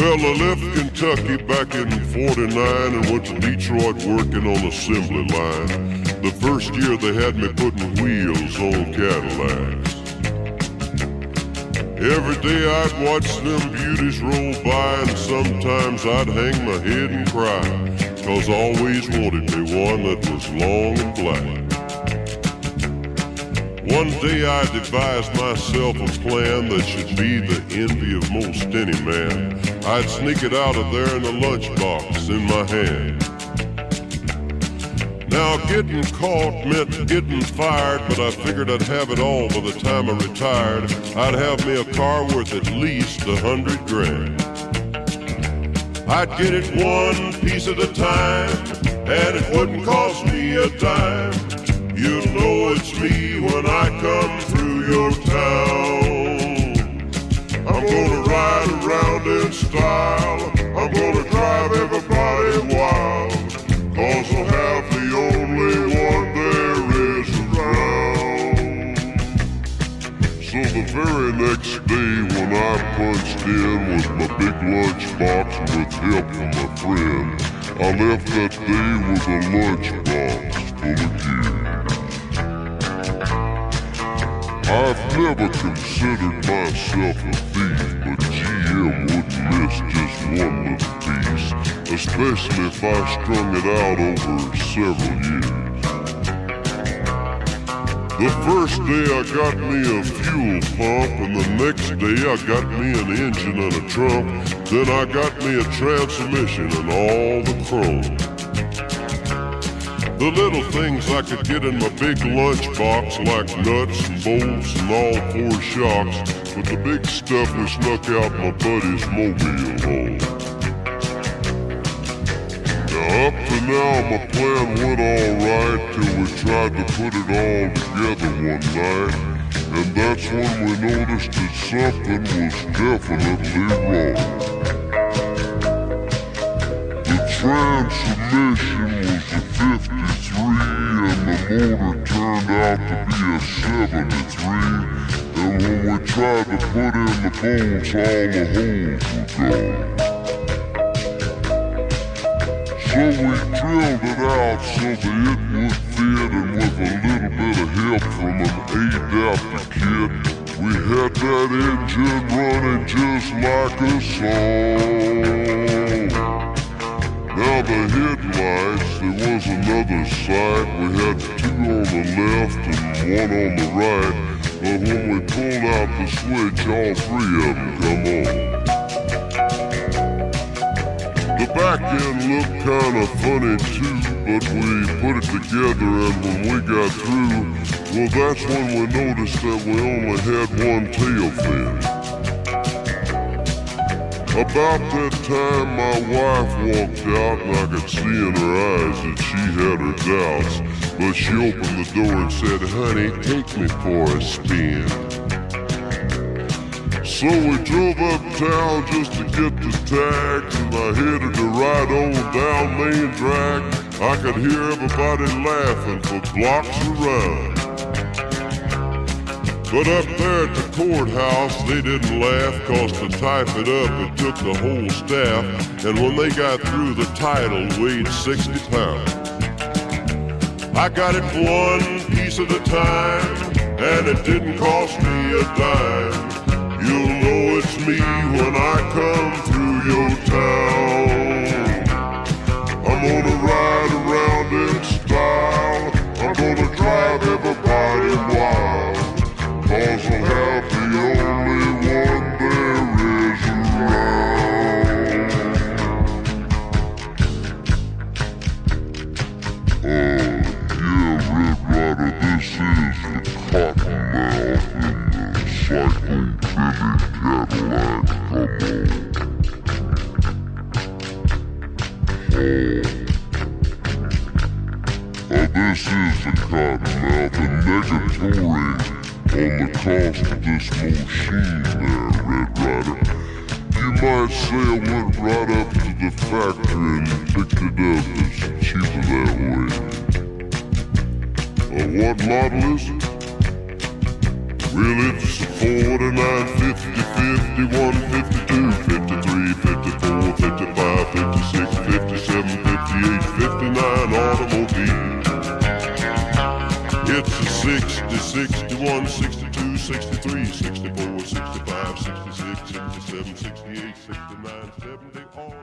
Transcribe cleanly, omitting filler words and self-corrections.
Well, I left Kentucky back in '49 and went to Detroit working on assembly line. The first year they had me putting wheels on Cadillacs. Every day I'd watch them beauties roll by, and sometimes I'd hang my head and cry, 'cause I always wanted me one that was long and black. One day I devised myself a plan that should be the envy of most any man. I'd sneak it out of there in a lunchbox in my hand. Now getting caught meant getting fired, but I figured I'd have it all by the time I retired. I'd have me a car worth at least $100 grand. I'd get it one piece at a time, and it wouldn't cost me a dime. You know it's me when I come through your town. I'm gonna ride around in style. I'm gonna drive everybody wild, 'cause I'll have the only one there is around. So the very next day when I punched in with my big lunchbox with help from my friend, I left that day with a lunchbox full of gear. I've never considered myself a thief, but GM wouldn't miss just one little piece, especially if I strung it out over several years. The first day I got me a fuel pump, and the next day I got me an engine and a trunk. Then I got me a transmission and all the chrome. The little things I could get in my big lunchbox, like nuts and bolts and all four shocks, but the big stuff we snuck out my buddy's mobile home. Now up to now my plan went all right till we tried to put it all together one night, and that's when we noticed that something was definitely wrong. The transmission was a 53 and the motor turned out to be a 73, and when we tried to put in the bolts, all the holes were gone. So we drilled it out so that it would fit, and with a little bit of help from an adapter kit, we had that engine running just like a song. Now the headlights, there was another sight. We had two on the left and one on the right, but when we pulled out the switch, all three of them come on. The back end looked kinda funny too, but we put it together, and when we got through, well, that's when we noticed that we only had one tail fin. About that time my wife walked out, and I could see in her eyes that she had her doubts, but she opened the door and said, "Honey, take me for a spin." So we drove uptown just to get the tags, and I headed to ride on down Main Drag. I could hear everybody laughing for blocks around. But up there at the courthouse, they didn't laugh, 'cause to type it up, it took the whole staff, and when they got through, the title weighed 60 pounds. I got it one piece at a time, and it didn't cost me a dime. You'll know it's me when I come through your town. I'm gonna ride around in style. I'm gonna drive everybody wild, 'cause I'll have the only one there is around. Yeah, Red Rider, this is the Cottonmouth in the Psychobilly Cadillac, come on. This is the Cottonmouth, and negatory on the cost of this machine there, Red Rider. You might say I went right up to the factory and picked it up. It's cheaper that way. What model is it? Well, it's a 49, 50, 51, 52, 53, 54, 55, 56, 57, 58, 59 automobile. It's a 60, 61, 62, 63, 64, 65, 66, 67, 68, 69, 70 automobile.